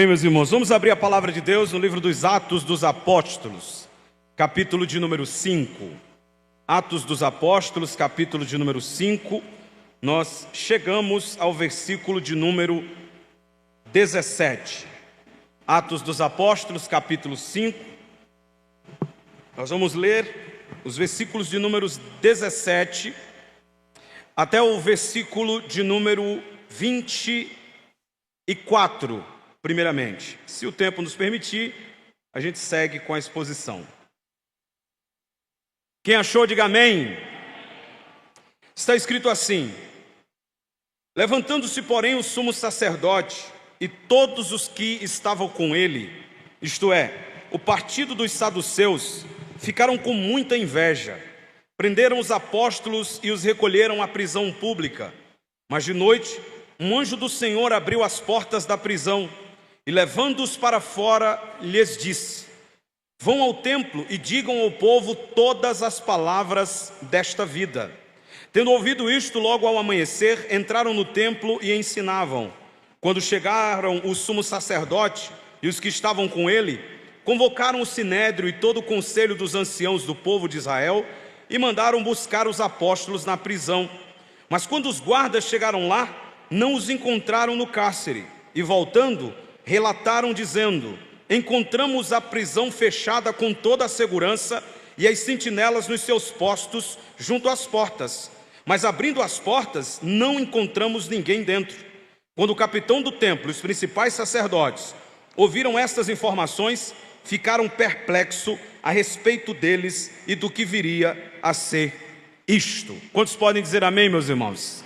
Bem, meus irmãos, vamos abrir a palavra de Deus no livro dos Atos dos Apóstolos, capítulo de número 5. Atos dos Apóstolos, capítulo de número 5. Nós chegamos ao versículo de número 17. Atos dos Apóstolos, capítulo 5. Nós vamos ler os versículos de números 17 até o versículo de número 24. Primeiramente, se o tempo nos permitir, a gente segue com a exposição. Quem achou, diga amém. Está escrito assim: levantando-se, porém, o sumo sacerdote e todos os que estavam com ele, isto é, o partido dos saduceus, ficaram com muita inveja. Prenderam os apóstolos e os recolheram à prisão pública. Mas de noite, um anjo do Senhor abriu as portas da prisão e, levando-os para fora, lhes disse: vão ao templo e digam ao povo todas as palavras desta vida. Tendo ouvido isto, logo ao amanhecer, entraram no templo e ensinavam. Quando chegaram o sumo sacerdote e os que estavam com ele, convocaram o sinédrio e todo o conselho dos anciãos do povo de Israel e mandaram buscar os apóstolos na prisão. Mas quando os guardas chegaram lá, não os encontraram no cárcere, e voltando, relataram dizendo: encontramos a prisão fechada com toda a segurança e as sentinelas nos seus postos junto às portas. Mas abrindo as portas, não encontramos ninguém dentro. Quando o capitão do templo e os principais sacerdotes ouviram estas informações, ficaram perplexos a respeito deles e do que viria a ser isto. Quantos podem dizer amém, meus irmãos?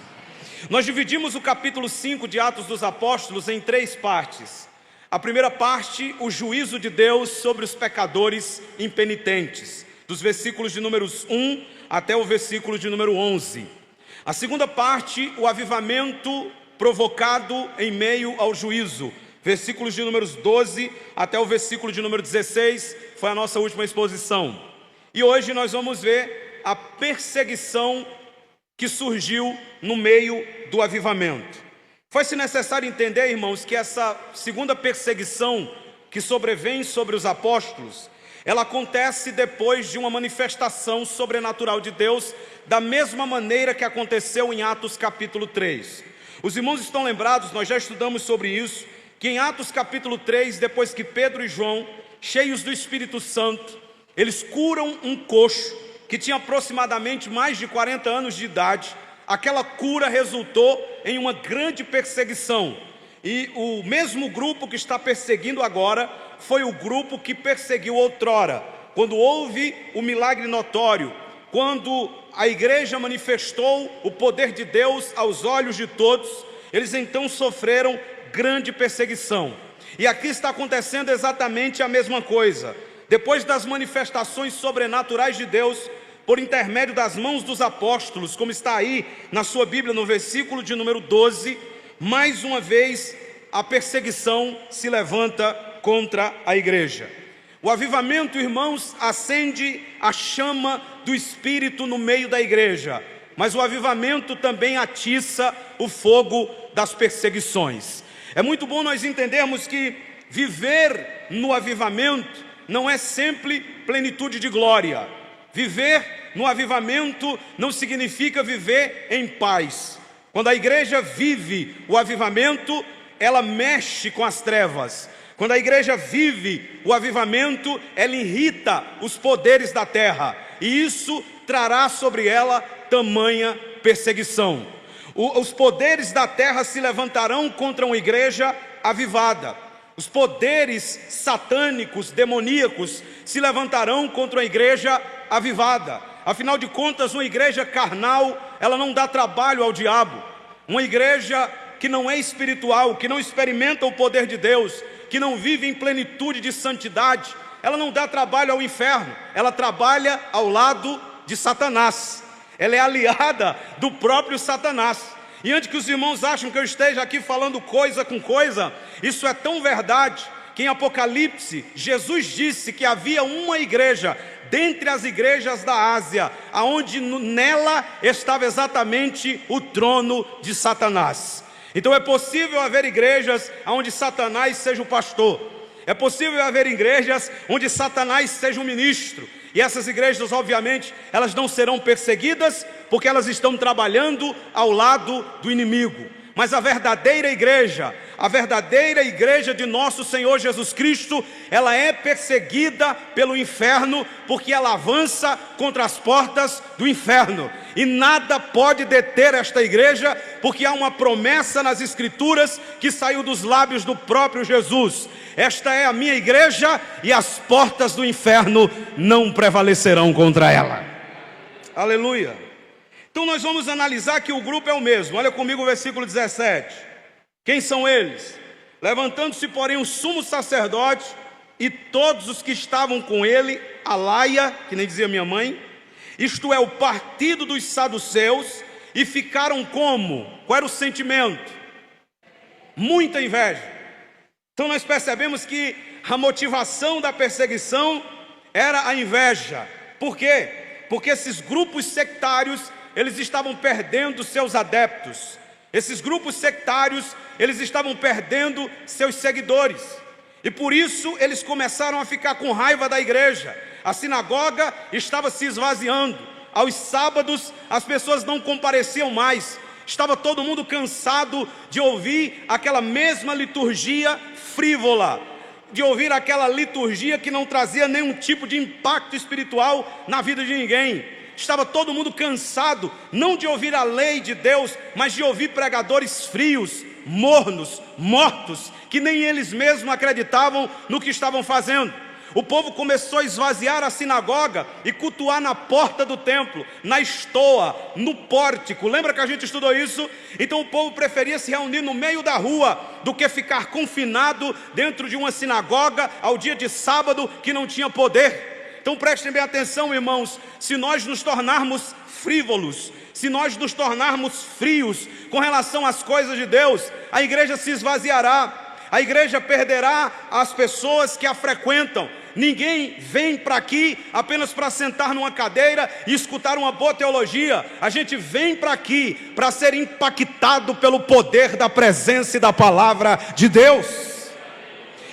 Nós dividimos o capítulo 5 de Atos dos Apóstolos em 3 partes. A primeira parte, o juízo de Deus sobre os pecadores impenitentes, dos versículos de números 1 até o versículo de número 11. A segunda parte, o avivamento provocado em meio ao juízo, versículos de números 12 até o versículo de número 16, foi a nossa última exposição. E hoje nós vamos ver a perseguição que surgiu no meio do avivamento. Foi-se necessário entender, irmãos, que essa segunda perseguição que sobrevém sobre os apóstolos, ela acontece depois de uma manifestação sobrenatural de Deus, da mesma maneira que aconteceu em Atos capítulo 3. Os irmãos estão lembrados, nós já estudamos sobre isso, que em Atos capítulo 3, depois que Pedro e João, cheios do Espírito Santo, eles curam um coxo que tinha aproximadamente mais de 40 anos de idade. Aquela cura resultou em uma grande perseguição. E o mesmo grupo que está perseguindo agora foi o grupo que perseguiu outrora. Quando houve o milagre notório, quando a igreja manifestou o poder de Deus aos olhos de todos, eles então sofreram grande perseguição. E aqui está acontecendo exatamente a mesma coisa. Depois das manifestações sobrenaturais de Deus, por intermédio das mãos dos apóstolos, como está aí na sua Bíblia, no versículo de número 12, mais uma vez a perseguição se levanta contra a igreja. O avivamento, irmãos, acende a chama do Espírito no meio da igreja, mas o avivamento também atiça o fogo das perseguições. É muito bom nós entendermos que viver no avivamento não é sempre plenitude de glória. Viver no avivamento não significa viver em paz. Quando a igreja vive o avivamento, ela mexe com as trevas. Quando a igreja vive o avivamento, ela irrita os poderes da terra. E isso trará sobre ela tamanha perseguição. Os poderes da terra se levantarão contra uma igreja avivada. Os poderes satânicos, demoníacos, se levantarão contra a igreja avivada. Afinal de contas, uma igreja carnal, ela não dá trabalho ao diabo. Uma igreja que não é espiritual, que não experimenta o poder de Deus, que não vive em plenitude de santidade, ela não dá trabalho ao inferno, ela trabalha ao lado de Satanás. Ela é aliada do próprio Satanás. E antes que os irmãos achem que eu esteja aqui falando coisa com coisa, isso é tão verdade que em Apocalipse, Jesus disse que havia uma igreja dentre as igrejas da Ásia, aonde nela estava exatamente o trono de Satanás. Então é possível haver igrejas onde Satanás seja o pastor. É possível haver igrejas onde Satanás seja o ministro. E essas igrejas, obviamente, elas não serão perseguidas, porque elas estão trabalhando ao lado do inimigo. Mas a verdadeira igreja de nosso Senhor Jesus Cristo, ela é perseguida pelo inferno, porque ela avança contra as portas do inferno. E nada pode deter esta igreja, porque há uma promessa nas Escrituras que saiu dos lábios do próprio Jesus. Esta é a minha igreja e as portas do inferno não prevalecerão contra ela. Aleluia. Então nós vamos analisar que o grupo é o mesmo. Olha comigo o versículo 17. Quem são eles? Levantando-se, porém, o sumo sacerdote e todos os que estavam com ele, a laia, que nem dizia minha mãe, isto é, o partido dos saduceus, e ficaram como? Qual era o sentimento? Muita inveja. Então nós percebemos que a motivação da perseguição era a inveja. Por quê? Porque esses grupos sectários, eles estavam perdendo seus adeptos. Esses grupos sectários, eles estavam perdendo seus seguidores. E por isso eles começaram a ficar com raiva da igreja. A sinagoga estava se esvaziando. Aos sábados as pessoas não compareciam mais. Estava todo mundo cansado de ouvir aquela mesma liturgia frívola, de ouvir aquela liturgia que não trazia nenhum tipo de impacto espiritual na vida de ninguém. Estava todo mundo cansado, não de ouvir a lei de Deus, mas de ouvir pregadores frios, mornos, mortos, que nem eles mesmos acreditavam no que estavam fazendo. O povo começou a esvaziar a sinagoga e cultuar na porta do templo, na estoa, no pórtico. Lembra que a gente estudou isso? Então o povo preferia se reunir no meio da rua do que ficar confinado dentro de uma sinagoga ao dia de sábado que não tinha poder. Então prestem bem atenção, irmãos, se nós nos tornarmos frívolos, se nós nos tornarmos frios com relação às coisas de Deus, a igreja se esvaziará, a igreja perderá as pessoas que a frequentam. Ninguém vem para aqui apenas para sentar numa cadeira e escutar uma boa teologia. A gente vem para aqui para ser impactado pelo poder da presença e da palavra de Deus.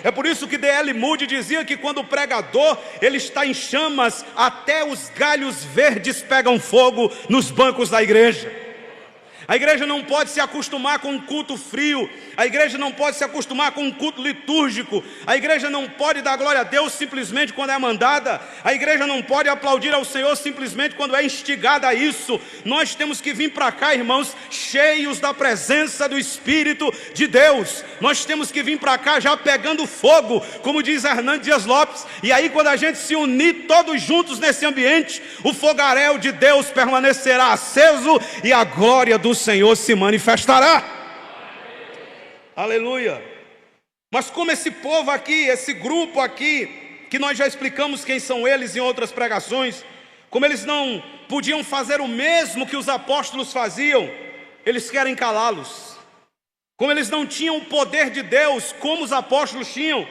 É por isso que D.L. Moody dizia que quando o pregador ele está em chamas, até os galhos verdes pegam fogo nos bancos da igreja. A igreja não pode se acostumar com um culto frio. A igreja não pode se acostumar com um culto litúrgico. A igreja não pode dar glória a Deus simplesmente quando é mandada. A igreja não pode aplaudir ao Senhor simplesmente quando é instigada a isso. Nós temos que vir para cá, irmãos, cheios da presença do Espírito de Deus. Nós temos que vir para cá já pegando fogo, como diz Hernandes Dias Lopes. E aí quando a gente se unir todos juntos nesse ambiente, o fogaréu de Deus permanecerá aceso e a glória do Senhor se manifestará. Aleluia. Mas como esse povo aqui, esse grupo aqui, que nós já explicamos quem são eles em outras pregações, como eles não podiam fazer o mesmo que os apóstolos faziam, eles querem calá-los. Como eles não tinham o poder de Deus como os apóstolos tinham,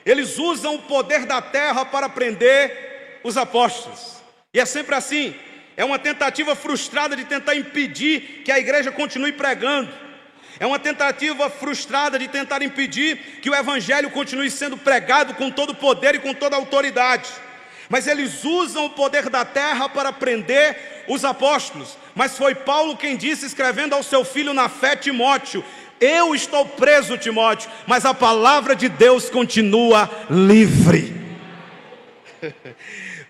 eles usam o poder da terra para prender os apóstolos. E é sempre assim. É uma tentativa frustrada de tentar impedir que a igreja continue pregando. É uma tentativa frustrada de tentar impedir que o evangelho continue sendo pregado com todo o poder e com toda a autoridade. Mas eles usam o poder da terra para prender os apóstolos. Mas foi Paulo quem disse, escrevendo ao seu filho na fé, Timóteo: eu estou preso, Timóteo, mas a palavra de Deus continua livre.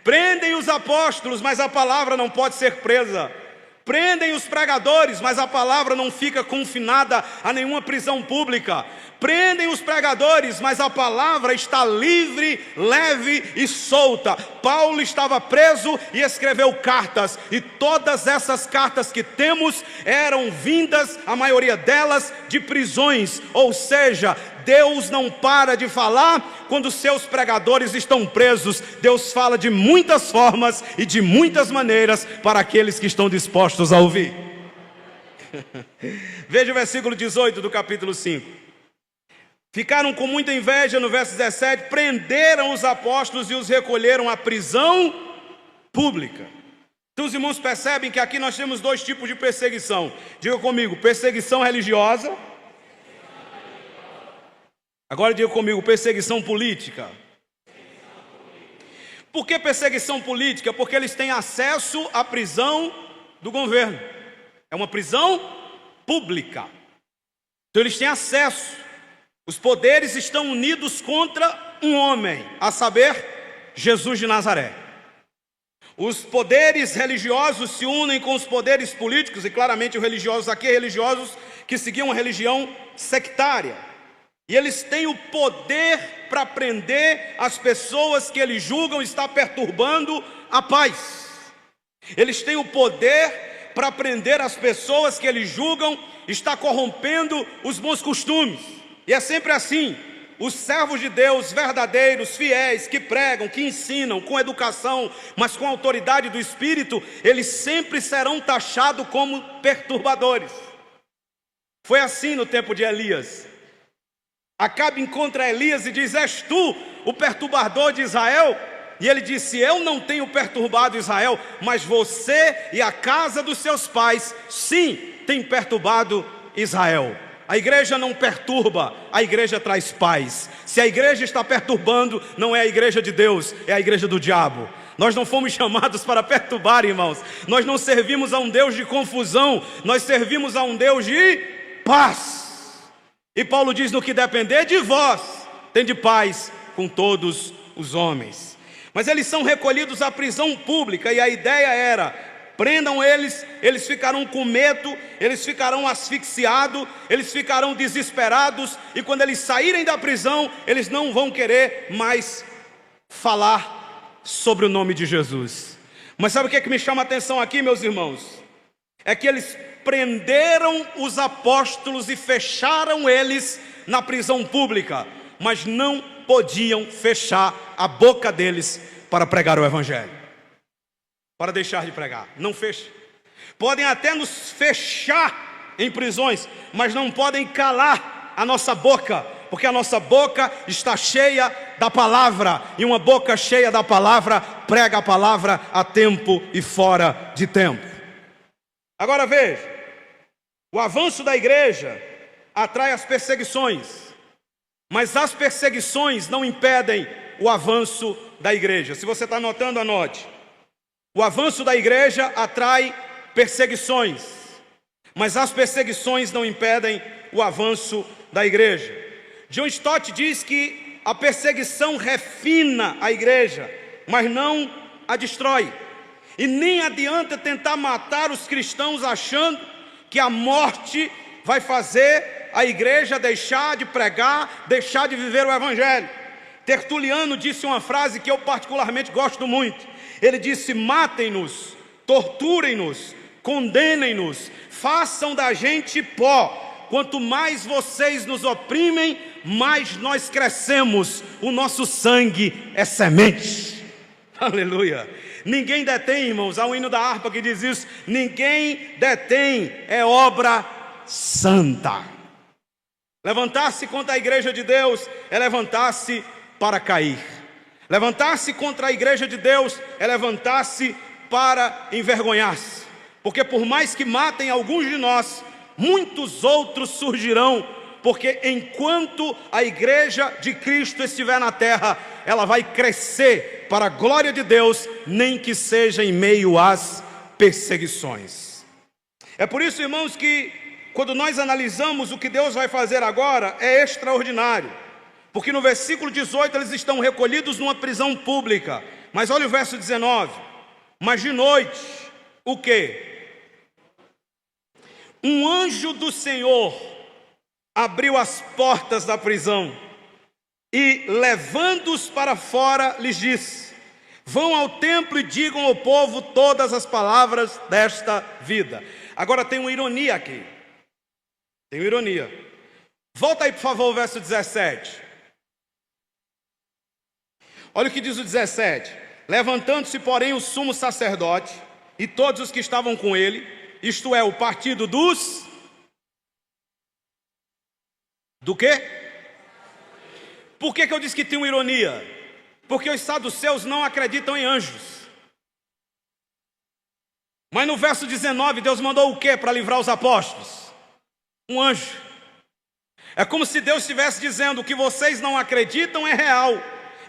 Prendem os apóstolos, mas a palavra não pode ser presa. Prendem os pregadores, mas a palavra não fica confinada a nenhuma prisão pública. Prendem os pregadores, mas a palavra está livre, leve e solta. Paulo estava preso e escreveu cartas, e todas essas cartas que temos eram vindas, a maioria delas, de prisões. Ou seja, Deus não para de falar quando seus pregadores estão presos. Deus fala de muitas formas e de muitas maneiras para aqueles que estão dispostos a ouvir. Veja o versículo 18 do capítulo 5. Ficaram com muita inveja, no verso 17, prenderam os apóstolos e os recolheram à prisão pública. Então os irmãos percebem que aqui nós temos dois tipos de perseguição. Diga comigo, perseguição religiosa Agora diga comigo, perseguição política. Por que perseguição política? Porque eles têm acesso à prisão do governo. É uma prisão pública. Então eles têm acesso. Os poderes estão unidos contra um homem, a saber, Jesus de Nazaré. Os poderes religiosos se unem com os poderes políticos, e claramente os religiosos aqui, religiosos que seguiam uma religião sectária. E eles têm o poder para prender as pessoas que eles julgam estar perturbando a paz. Eles têm o poder para prender as pessoas que eles julgam estar corrompendo os bons costumes. E é sempre assim. Os servos de Deus verdadeiros, fiéis, que pregam, que ensinam com educação, mas com autoridade do Espírito, eles sempre serão taxados como perturbadores. Foi assim no tempo de Elias. Acabe encontra Elias e diz: és tu o perturbador de Israel? E ele disse: eu não tenho perturbado Israel, mas você e a casa dos seus pais, sim, tem perturbado Israel. A igreja não perturba, a igreja traz paz. Se a igreja está perturbando, não é a igreja de Deus, é a igreja do diabo. Nós não fomos chamados para perturbar, irmãos. Nós não servimos a um Deus de confusão, nós servimos a um Deus de paz. E Paulo diz: no que depender de vós, tende paz com todos os homens. Mas eles são recolhidos à prisão pública, e a ideia era: prendam eles, eles ficarão com medo, eles ficarão asfixiados, eles ficarão desesperados, e quando eles saírem da prisão, eles não vão querer mais falar sobre o nome de Jesus. Mas sabe o que é que me chama a atenção aqui, meus irmãos? É que eles prenderam os apóstolos e fecharam eles na prisão pública, mas não podiam fechar a boca deles para pregar o evangelho, para deixar de pregar. Não fecha. Podem até nos fechar em prisões, mas não podem calar a nossa boca, porque a nossa boca está cheia da palavra, e uma boca cheia da palavra prega a palavra a tempo e fora de tempo. Agora veja, o avanço da igreja atrai as perseguições, mas as perseguições não impedem o avanço da igreja. Se você está anotando, anote. O avanço da igreja atrai perseguições, mas as perseguições não impedem o avanço da igreja. John Stott diz que a perseguição refina a igreja, mas não a destrói. E nem adianta tentar matar os cristãos achando que a morte vai fazer a igreja deixar de pregar, deixar de viver o evangelho. Tertuliano disse uma frase que eu particularmente gosto muito. Ele disse: matem-nos, torturem-nos, condenem-nos, façam da gente pó. Quanto mais vocês nos oprimem, mais nós crescemos. O nosso sangue é semente. Aleluia. Ninguém detém, irmãos, há um hino da harpa que diz isso: ninguém detém, é obra santa. Levantar-se contra a igreja de Deus é levantar-se para cair. Levantar-se contra a igreja de Deus é levantar-se para envergonhar-se. Porque por mais que matem alguns de nós, muitos outros surgirão. Porque enquanto a igreja de Cristo estiver na terra, ela vai crescer para a glória de Deus, nem que seja em meio às perseguições. É por isso, irmãos, que quando nós analisamos o que Deus vai fazer agora, é extraordinário. Porque no versículo 18 eles estão recolhidos numa prisão pública. Mas olha o verso 19. Mas de noite, o quê? Um anjo do Senhor abriu as portas da prisão e, levando-os para fora, lhes disse: vão ao templo e digam ao povo todas as palavras desta vida. Agora tem uma ironia aqui. Tem uma ironia. Volta aí, por favor, o verso 17. Olha o que diz o 17. Levantando-se, porém, o sumo sacerdote e todos os que estavam com ele, isto é, o partido dos... Do quê? Por que eu disse que tem uma ironia? Porque os saduceus não acreditam em anjos. Mas no verso 19, Deus mandou o quê para livrar os apóstolos? Um anjo. É como se Deus estivesse dizendo: o que vocês não acreditam é real,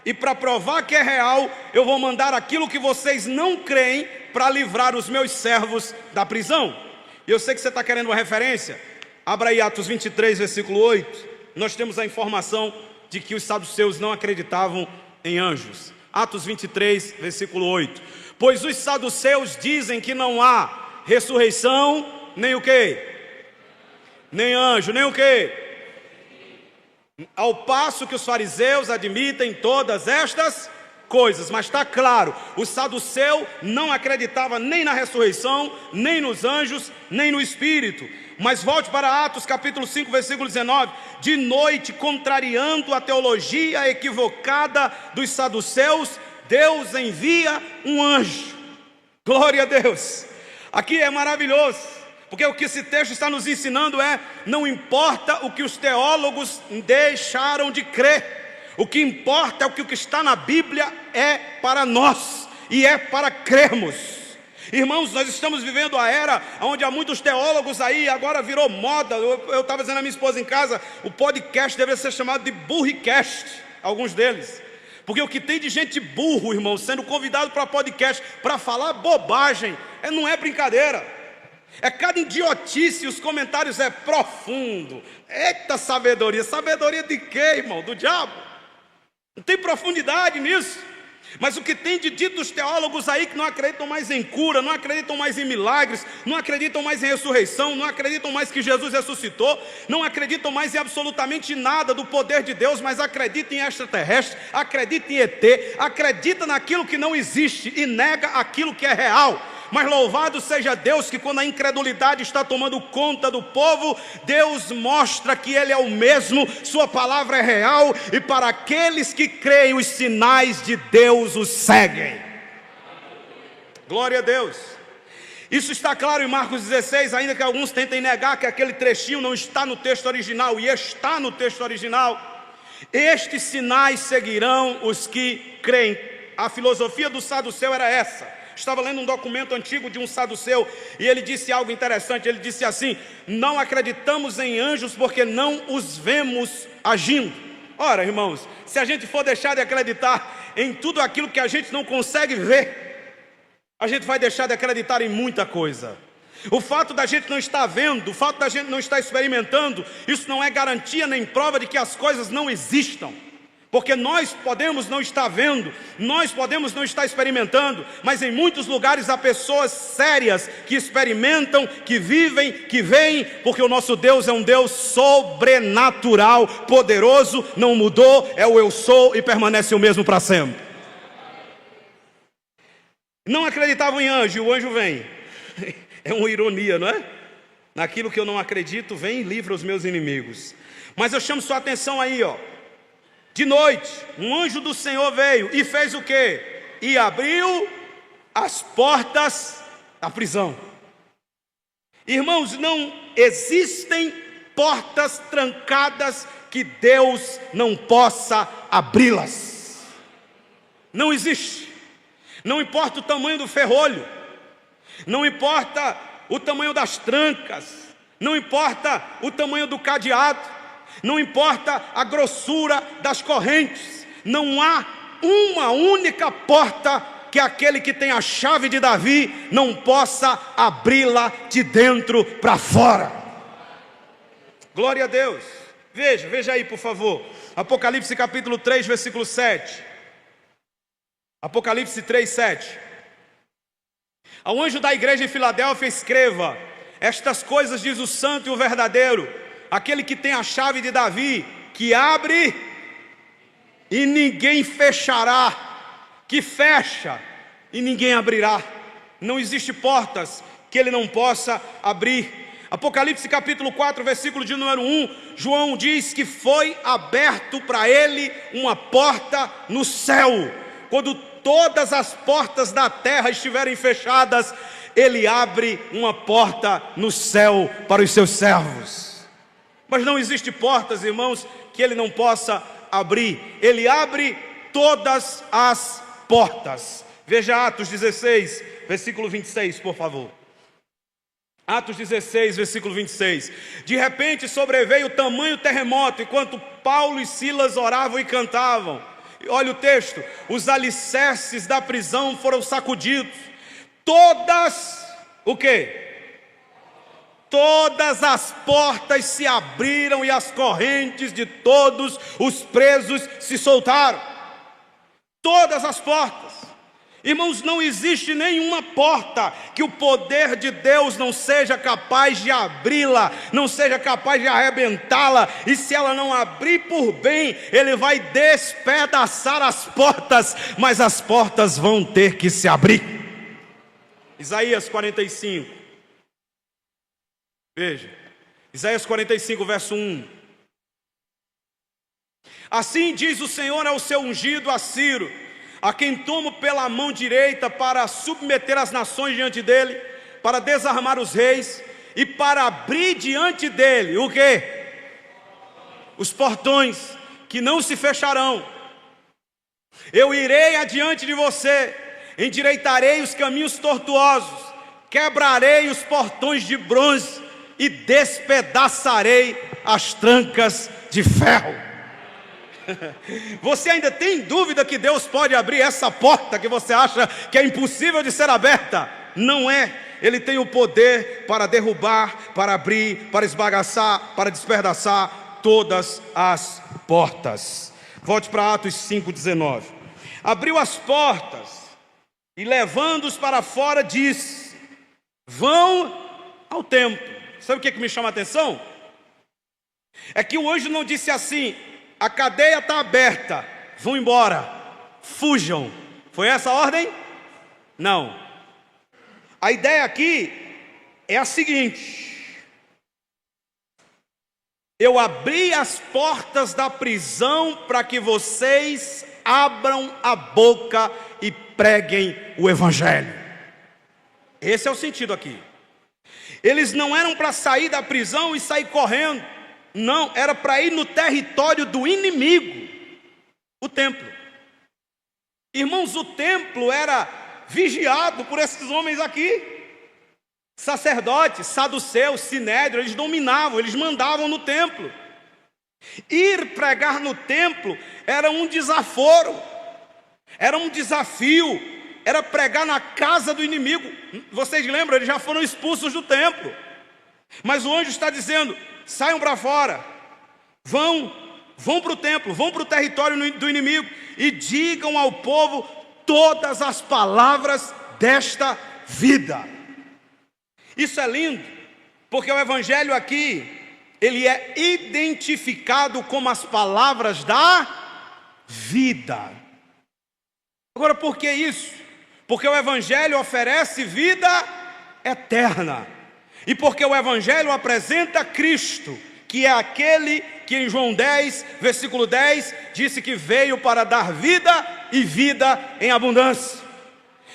e para provar que é real, eu vou mandar aquilo que vocês não creem para livrar os meus servos da prisão. E eu sei que você está querendo uma referência. Abra aí Atos 23, versículo 8. Nós temos a informação de que os saduceus não acreditavam em anjos. Atos 23, versículo 8. Pois os saduceus dizem que não há ressurreição, nem o quê? Nem anjo, nem o quê? Ao passo que os fariseus admitem todas estas coisas. Mas está claro, o saduceu não acreditava nem na ressurreição, nem nos anjos, nem no Espírito. Mas volte para Atos capítulo 5, versículo 19. De noite, contrariando a teologia equivocada dos saduceus, Deus envia um anjo. Glória a Deus. Aqui é maravilhoso, porque o que esse texto está nos ensinando é: não importa o que os teólogos deixaram de crer, o que importa é o que está na Bíblia é para nós, e é para crermos. Irmãos, nós estamos vivendo a era onde há muitos teólogos aí, agora virou moda. Eu estava dizendo à minha esposa em casa, o podcast deveria ser chamado de burricast, alguns deles. Porque o que tem de gente burro, irmão, sendo convidado para podcast, para falar bobagem, não é brincadeira. É cada idiotice, os comentários é profundo. Eita sabedoria, sabedoria de quê, irmão? Do diabo? Não tem profundidade nisso. Mas o que tem de dito os teólogos aí que não acreditam mais em cura, não acreditam mais em milagres, não acreditam mais em ressurreição, não acreditam mais que Jesus ressuscitou, não acreditam mais em absolutamente nada do poder de Deus, mas acreditam em extraterrestre, acreditam em ET, acreditam naquilo que não existe e nega aquilo que é real. Mas louvado seja Deus que quando a incredulidade está tomando conta do povo, Deus mostra que Ele é o mesmo, Sua palavra é real, e para aqueles que creem, os sinais de Deus os seguem. Glória a Deus. Isso está claro em Marcos 16, ainda que alguns tentem negar que aquele trechinho não está no texto original, e está no texto original. Estes sinais seguirão os que creem. A filosofia do saduceu era essa. Estava lendo um documento antigo de um saduceu e ele disse algo interessante. Ele disse assim: não acreditamos em anjos porque não os vemos agindo. Ora, irmãos, se a gente for deixar de acreditar em tudo aquilo que a gente não consegue ver, a gente vai deixar de acreditar em muita coisa. O fato da gente não estar vendo, o fato da gente não estar experimentando, isso não é garantia nem prova de que as coisas não existam. Porque nós podemos não estar vendo, nós podemos não estar experimentando, mas em muitos lugares há pessoas sérias que experimentam, que vivem, que veem, porque o nosso Deus é um Deus sobrenatural, poderoso, não mudou, é o eu sou e permanece o mesmo para sempre. Não acreditavam em anjo, e o anjo vem. É uma ironia, não é? Naquilo que eu não acredito, vem e livra os meus inimigos. Mas eu chamo sua atenção aí, ó. De noite, um anjo do Senhor veio e fez o quê? E abriu as portas da prisão. Irmãos, não existem portas trancadas que Deus não possa abri-las. Não existe. Não importa o tamanho do ferrolho, não importa o tamanho das trancas, não importa o tamanho do cadeado, não importa a grossura das correntes, não há uma única porta que aquele que tem a chave de Davi não possa abri-la de dentro para fora. Glória a Deus. Veja aí por favor, Apocalipse capítulo 3, versículo 7. Apocalipse 3, 7. Ao anjo da igreja em Filadélfia escreva: estas coisas diz o santo e o verdadeiro, aquele que tem a chave de Davi, que abre e ninguém fechará, que fecha e ninguém abrirá. Não existe portas que ele não possa abrir. Apocalipse capítulo 4, versículo de número 1, João diz que foi aberto para ele uma porta no céu. Quando todas as portas da terra estiverem fechadas, ele abre uma porta no céu para os seus servos. Mas não existe portas, irmãos, que ele não possa abrir. Ele abre todas as portas. Veja Atos 16, versículo 26, por favor. Atos 16, versículo 26. De repente sobreveio tamanho terremoto, enquanto Paulo e Silas oravam e cantavam. Olha o texto: os alicerces da prisão foram sacudidos. Todas, o quê? Todas as portas se abriram e as correntes de todos os presos se soltaram. Todas as portas. Irmãos, não existe nenhuma porta que o poder de Deus não seja capaz de abri-la, não seja capaz de arrebentá-la, e se ela não abrir por bem, Ele vai despedaçar as portas, mas as portas vão ter que se abrir. Isaías 45, veja, Isaías 45, verso 1. Assim diz o Senhor ao seu ungido, a Ciro, a quem tomo pela mão direita para submeter as nações diante dele, para desarmar os reis e para abrir diante dele, o quê? Os portões que não se fecharão. Eu irei adiante de você, endireitarei os caminhos tortuosos, quebrarei os portões de bronze e despedaçarei as trancas de ferro. Você ainda tem dúvida que Deus pode abrir essa porta que você acha que é impossível de ser aberta? Não é. Ele tem o poder para derrubar, para abrir, para esbagaçar, para despedaçar todas as portas. Volte para Atos 5,19. Abriu as portas e, levando-os para fora, disse: vão ao templo. Sabe o que me chama a atenção? É que o anjo não disse assim: a cadeia está aberta, vão embora, fujam. Foi essa a ordem? Não. A ideia aqui é a seguinte: eu abri as portas da prisão para que vocês abram a boca e preguem o Evangelho. Esse é o sentido aqui. Eles não eram para sair da prisão e sair correndo. Não, era para ir no território do inimigo, o templo. Irmãos, o templo era vigiado por esses homens aqui. Sacerdotes, saduceus, sinédrio, eles dominavam, eles mandavam no templo. Ir pregar no templo era um desaforo, era um desafio, era pregar na casa do inimigo. Vocês lembram, eles já foram expulsos do templo. Mas o anjo está dizendo: saiam para fora, vão para o templo, vão para o território do inimigo e digam ao povo todas as palavras desta vida. Isso é lindo, porque o Evangelho aqui, ele é identificado como as palavras da vida. Agora, por que isso? Porque o Evangelho oferece vida eterna. E porque o Evangelho apresenta Cristo, que é aquele que em João 10, versículo 10, disse que veio para dar vida e vida em abundância.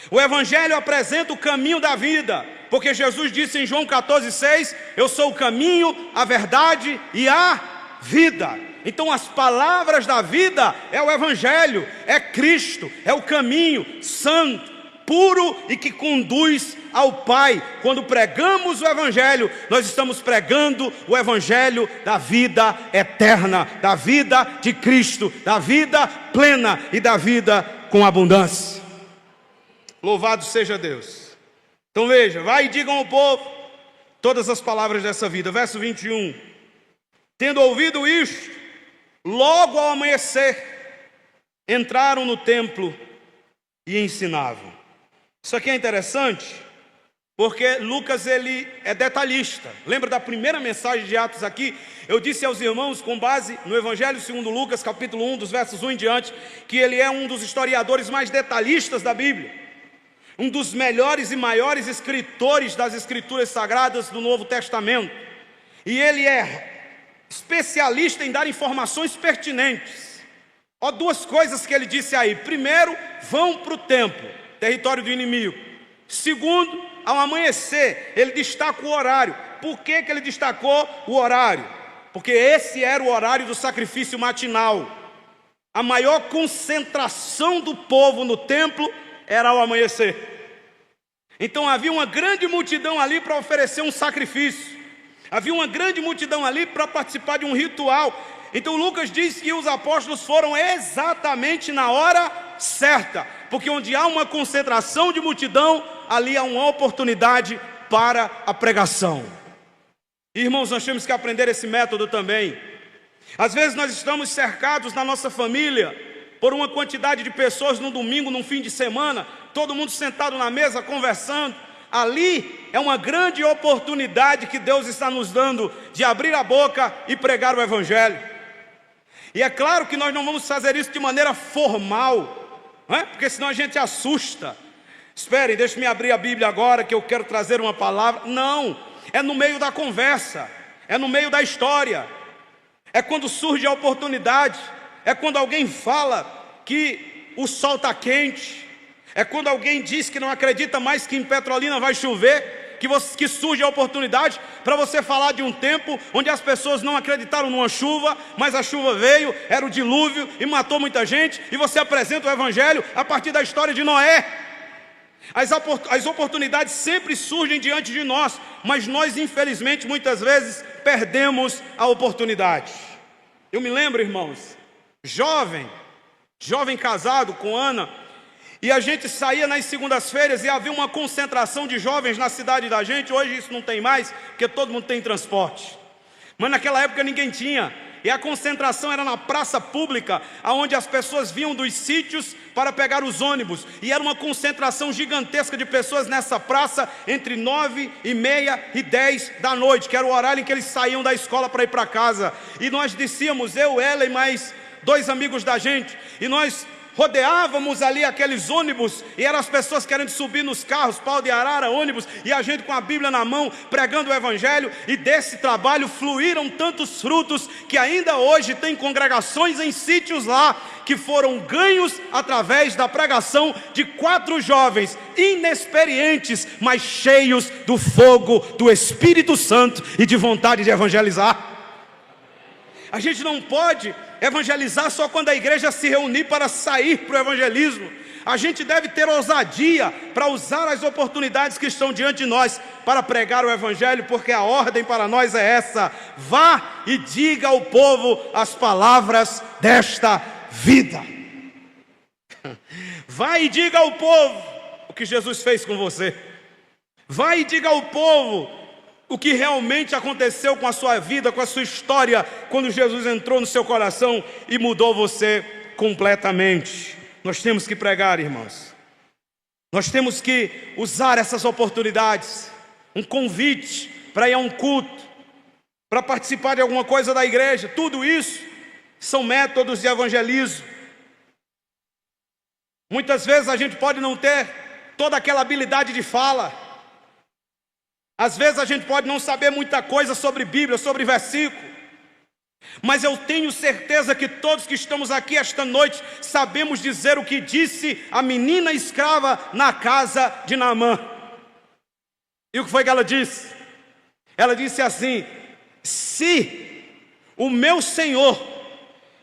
O Evangelho apresenta o caminho da vida, porque Jesus disse em João 14, 6, eu sou o caminho, a verdade e a vida. Então as palavras da vida é o Evangelho, é Cristo, é o caminho santo, puro e que conduz ao Pai. Quando pregamos o Evangelho, nós estamos pregando o Evangelho da vida eterna, da vida de Cristo, da vida plena e da vida com abundância. Louvado seja Deus. Então veja, vai e digam ao povo todas as palavras dessa vida. Verso 21. Tendo ouvido isto, logo ao amanhecer, entraram no templo e ensinavam. Isso aqui é interessante, porque Lucas ele é detalhista. Lembra da primeira mensagem de Atos aqui? Eu disse aos irmãos, com base no Evangelho segundo Lucas, capítulo 1, dos versos 1 em diante, que ele é um dos historiadores mais detalhistas da Bíblia, um dos melhores e maiores escritores das Escrituras Sagradas do Novo Testamento. E ele é especialista em dar informações pertinentes. Ó, duas coisas que ele disse aí: primeiro, vão para o templo, território do inimigo. Segundo, ao amanhecer, ele destaca o horário. Por que ele destacou o horário? Porque esse era o horário do sacrifício matinal. A maior concentração do povo no templo era ao amanhecer. Então havia uma grande multidão ali para oferecer um sacrifício. Havia uma grande multidão ali para participar de um ritual. Então Lucas diz que os apóstolos foram exatamente na hora certa, porque onde há uma concentração de multidão, ali há uma oportunidade para a pregação. Irmãos, nós temos que aprender esse método também. Às vezes nós estamos cercados na nossa família por uma quantidade de pessoas num domingo, num fim de semana, todo mundo sentado na mesa conversando. Ali é uma grande oportunidade que Deus está nos dando de abrir a boca e pregar o Evangelho. E é claro que nós não vamos fazer isso de maneira formal, não é? Porque senão a gente assusta. Esperem, deixe-me abrir a Bíblia agora que eu quero trazer uma palavra. Não, é no meio da conversa, é no meio da história, é quando surge a oportunidade, é quando alguém fala que o sol está quente, é quando alguém diz que não acredita mais que em Petrolina vai chover, que surge a oportunidade para você falar de um tempo onde as pessoas não acreditaram numa chuva, mas a chuva veio, era o dilúvio e matou muita gente, e você apresenta o Evangelho a partir da história de Noé. As oportunidades sempre surgem diante de nós, mas nós infelizmente muitas vezes perdemos a oportunidade. Eu me lembro, irmãos, jovem casado com Ana, e a gente saía nas segundas-feiras e havia uma concentração de jovens na cidade da gente. Hoje isso não tem mais, porque todo mundo tem transporte. Mas naquela época ninguém tinha. E a concentração era na praça pública, onde as pessoas vinham dos sítios para pegar os ônibus. E era uma concentração gigantesca de pessoas nessa praça, entre 9h30 e 10 da noite, que era o horário em que eles saíam da escola para ir para casa. E nós descíamos, eu, ela e mais 2 amigos da gente, e nós rodeávamos ali aqueles ônibus, e eram as pessoas querendo subir nos carros, pau de arara, ônibus, e a gente com a Bíblia na mão, pregando o Evangelho, e desse trabalho fluíram tantos frutos, que ainda hoje tem congregações em sítios lá, que foram ganhos através da pregação de 4 jovens, inexperientes, mas cheios do fogo do Espírito Santo, e de vontade de evangelizar. A gente não pode evangelizar só quando a igreja se reunir para sair para o evangelismo. A gente deve ter ousadia para usar as oportunidades que estão diante de nós para pregar o Evangelho, porque a ordem para nós é essa: vá e diga ao povo as palavras desta vida. Vá e diga ao povo o que Jesus fez com você. Vá e diga ao povo o que realmente aconteceu com a sua vida, com a sua história, quando Jesus entrou no seu coração e mudou você completamente. Nós temos que pregar, irmãos. Nós temos que usar essas oportunidades. Um convite para ir a um culto, para participar de alguma coisa da igreja. Tudo isso são métodos de evangelismo. Muitas vezes a gente pode não ter toda aquela habilidade de fala. Às vezes a gente pode não saber muita coisa sobre Bíblia, sobre versículo, mas eu tenho certeza que todos que estamos aqui esta noite sabemos dizer o que disse a menina escrava na casa de Naamã. E o que foi que ela disse? Ela disse assim: se o meu Senhor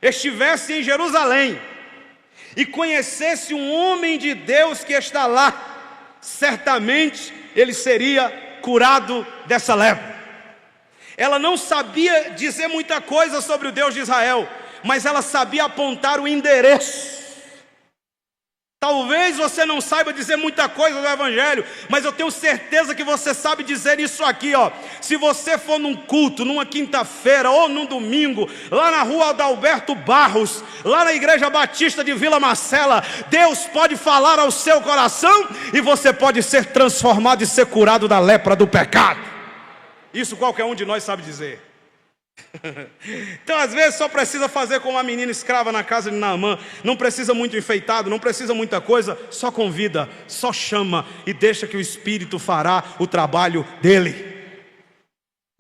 estivesse em Jerusalém e conhecesse um homem de Deus que está lá, certamente ele seria curado dessa lepra. Ela não sabia dizer muita coisa sobre o Deus de Israel, mas ela sabia apontar o endereço. Talvez você não saiba dizer muita coisa do Evangelho, mas eu tenho certeza que você sabe dizer isso aqui, ó. Se você for num culto, numa quinta-feira ou num domingo, lá na rua Adalberto Barros, lá na Igreja Batista de Vila Marcela, Deus pode falar ao seu coração e você pode ser transformado e ser curado da lepra do pecado. Isso qualquer um de nós sabe dizer. Então às vezes só precisa fazer como a menina escrava na casa de Naamã. Não precisa muito enfeitado, não precisa muita coisa. Só convida, só chama e deixa que o Espírito fará o trabalho dele.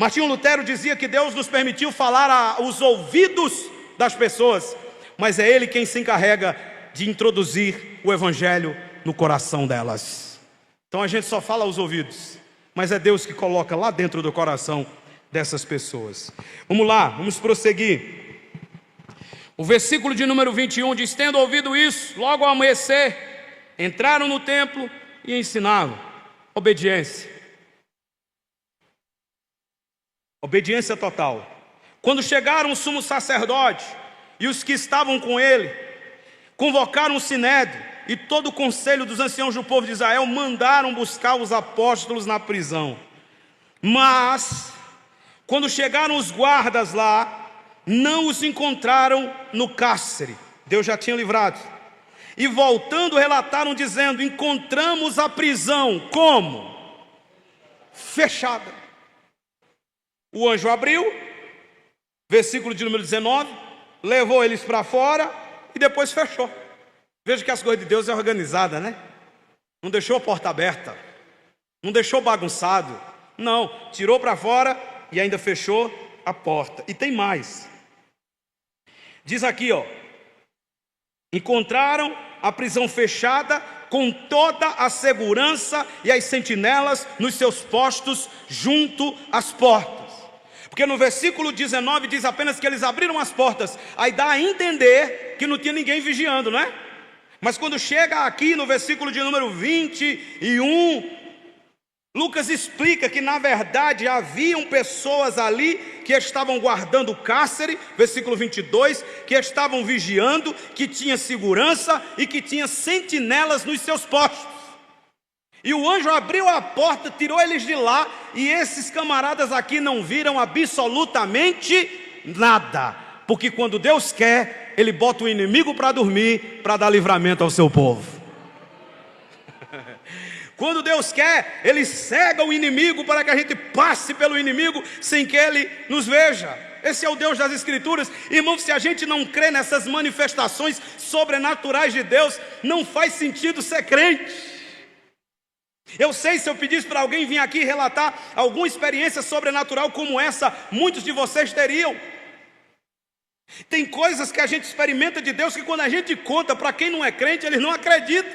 Martinho Lutero dizia que Deus nos permitiu falar aos ouvidos das pessoas, mas é Ele quem se encarrega de introduzir o Evangelho no coração delas. Então a gente só fala aos ouvidos, mas é Deus que coloca lá dentro do coração dessas pessoas. Vamos lá, vamos prosseguir. O versículo de número 21 diz: tendo ouvido isso, logo ao amanhecer, entraram no templo e ensinavam. Obediência. Obediência total. Quando chegaram o sumo sacerdote e os que estavam com ele, convocaram o sinédrio e todo o conselho dos anciãos do povo de Israel, mandaram buscar os apóstolos na prisão. Mas, quando chegaram os guardas lá, não os encontraram no cárcere. Deus já tinha livrado. E voltando relataram dizendo: encontramos a prisão como? Fechada. O anjo abriu, versículo de número 19, levou eles para fora e depois fechou. Veja que as coisas de Deus é organizada, né? Não deixou a porta aberta, não deixou bagunçado, não, tirou para fora e ainda fechou a porta. E tem mais. Diz aqui, ó: encontraram a prisão fechada com toda a segurança e as sentinelas nos seus postos junto às portas. Porque no versículo 19 diz apenas que eles abriram as portas. Aí dá a entender que não tinha ninguém vigiando, não é? Mas quando chega aqui no versículo de número 21, Lucas explica que na verdade haviam pessoas ali que estavam guardando o cárcere, versículo 22, que estavam vigiando, que tinha segurança e que tinha sentinelas nos seus postos. E o anjo abriu a porta, tirou eles de lá, e esses camaradas aqui não viram absolutamente nada. Porque quando Deus quer, Ele bota o inimigo para dormir, para dar livramento ao seu povo. Quando Deus quer, Ele cega o inimigo para que a gente passe pelo inimigo sem que ele nos veja. Esse é o Deus das Escrituras. Irmãos, se a gente não crê nessas manifestações sobrenaturais de Deus, não faz sentido ser crente. Eu sei, se eu pedisse para alguém vir aqui relatar alguma experiência sobrenatural como essa, muitos de vocês teriam. Tem coisas que a gente experimenta de Deus que quando a gente conta para quem não é crente, eles não acreditam.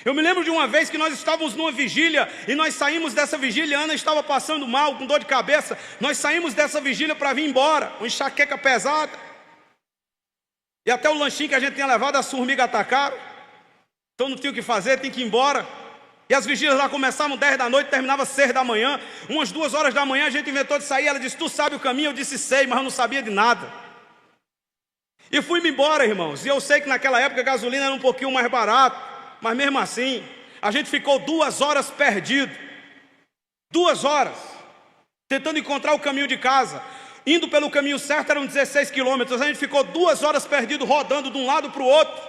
Eu me lembro de uma vez que nós estávamos numa vigília e nós saímos dessa vigília. Ana estava passando mal, com dor de cabeça. Nós saímos dessa vigília para vir embora, uma enxaqueca pesada. E até o lanchinho que a gente tinha levado, as formigas atacaram. Então não tinha o que fazer, tinha que ir embora. E as vigílias lá começavam 10 da noite, terminava 6 da manhã. Umas 2 horas da manhã a gente inventou de sair. Ela disse: tu sabe o caminho? Eu disse: sei, mas eu não sabia de nada. E fui-me embora, irmãos. E eu sei que naquela época a gasolina era um pouquinho mais barato, mas mesmo assim, a gente ficou 2 horas perdido. 2 horas, tentando encontrar o caminho de casa. Indo pelo caminho certo eram 16 quilômetros. A gente ficou 2 horas perdido, rodando de um lado para o outro.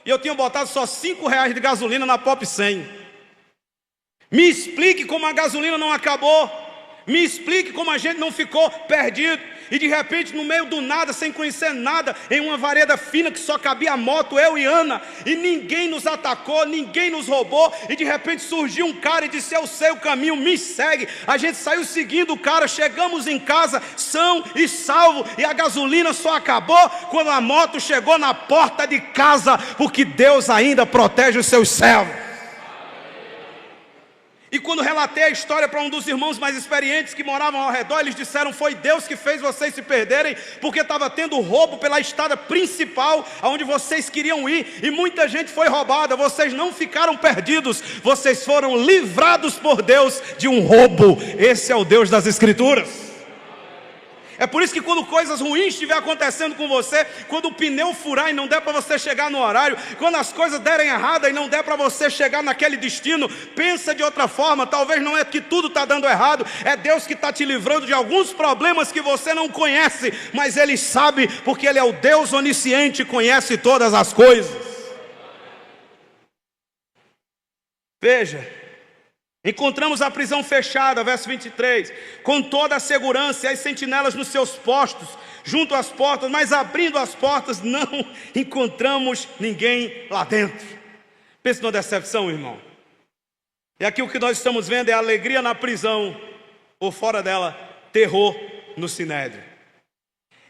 E eu tinha botado só R$5 de gasolina na Pop 100. Me explique como a gasolina não acabou. Me explique como a gente não ficou perdido. E de repente, no meio do nada, sem conhecer nada, em uma vareda fina que só cabia a moto, eu e Ana, e ninguém nos atacou, ninguém nos roubou. E de repente surgiu um cara e disse: eu sei o caminho, me segue. A gente saiu seguindo o cara, chegamos em casa são e salvo. E a gasolina só acabou quando a moto chegou na porta de casa, porque Deus ainda protege os seus servos. E quando relatei a história para um dos irmãos mais experientes que moravam ao redor, eles disseram: foi Deus que fez vocês se perderem, porque estava tendo roubo pela estrada principal, aonde vocês queriam ir, e muita gente foi roubada. Vocês não ficaram perdidos, vocês foram livrados por Deus de um roubo. Esse é o Deus das Escrituras. É por isso que quando coisas ruins estiver acontecendo com você, quando o pneu furar e não der para você chegar no horário, quando as coisas derem errada e não der para você chegar naquele destino, pensa de outra forma. Talvez não é que tudo está dando errado, é Deus que está te livrando de alguns problemas que você não conhece, mas Ele sabe, porque Ele é o Deus onisciente, conhece todas as coisas. Veja, encontramos a prisão fechada, verso 23, com toda a segurança e as sentinelas nos seus postos, junto às portas, mas abrindo as portas não encontramos ninguém lá dentro. Pense numa decepção, irmão. E aqui o que nós estamos vendo é alegria na prisão, ou fora dela, terror no sinédrio.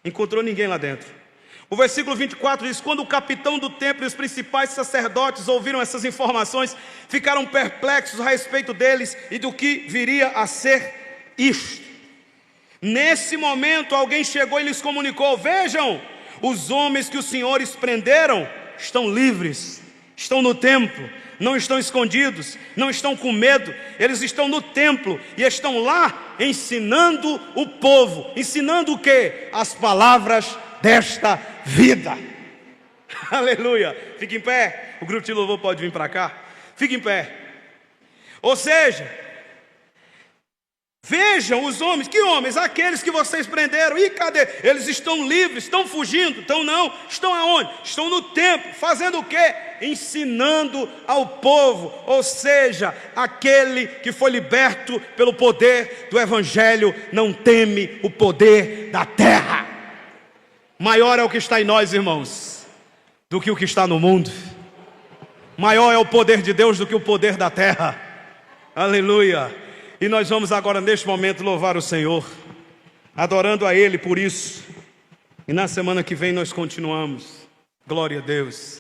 Encontrou ninguém lá dentro. O versículo 24 diz: quando o capitão do templo e os principais sacerdotes ouviram essas informações, ficaram perplexos a respeito deles e do que viria a ser isto. Nesse momento alguém chegou e lhes comunicou: vejam, os homens que os senhores prenderam estão livres, estão no templo, não estão escondidos, não estão com medo, eles estão no templo e estão lá ensinando o povo. Ensinando o quê? As palavras desta vida. Aleluia. Fique em pé. O grupo de louvor pode vir para cá. Fique em pé. Ou seja, vejam os homens. Que homens? Aqueles que vocês prenderam. E cadê? Eles estão livres, estão fugindo. Então não, estão aonde? Estão no templo, fazendo o quê? Ensinando ao povo. Ou seja, aquele que foi liberto pelo poder do Evangelho não teme o poder da terra. Maior é o que está em nós, irmãos, do que o que está no mundo. Maior é o poder de Deus do que o poder da terra. Aleluia. E nós vamos agora neste momento louvar o Senhor, adorando a Ele por isso. E na semana que vem nós continuamos. Glória a Deus.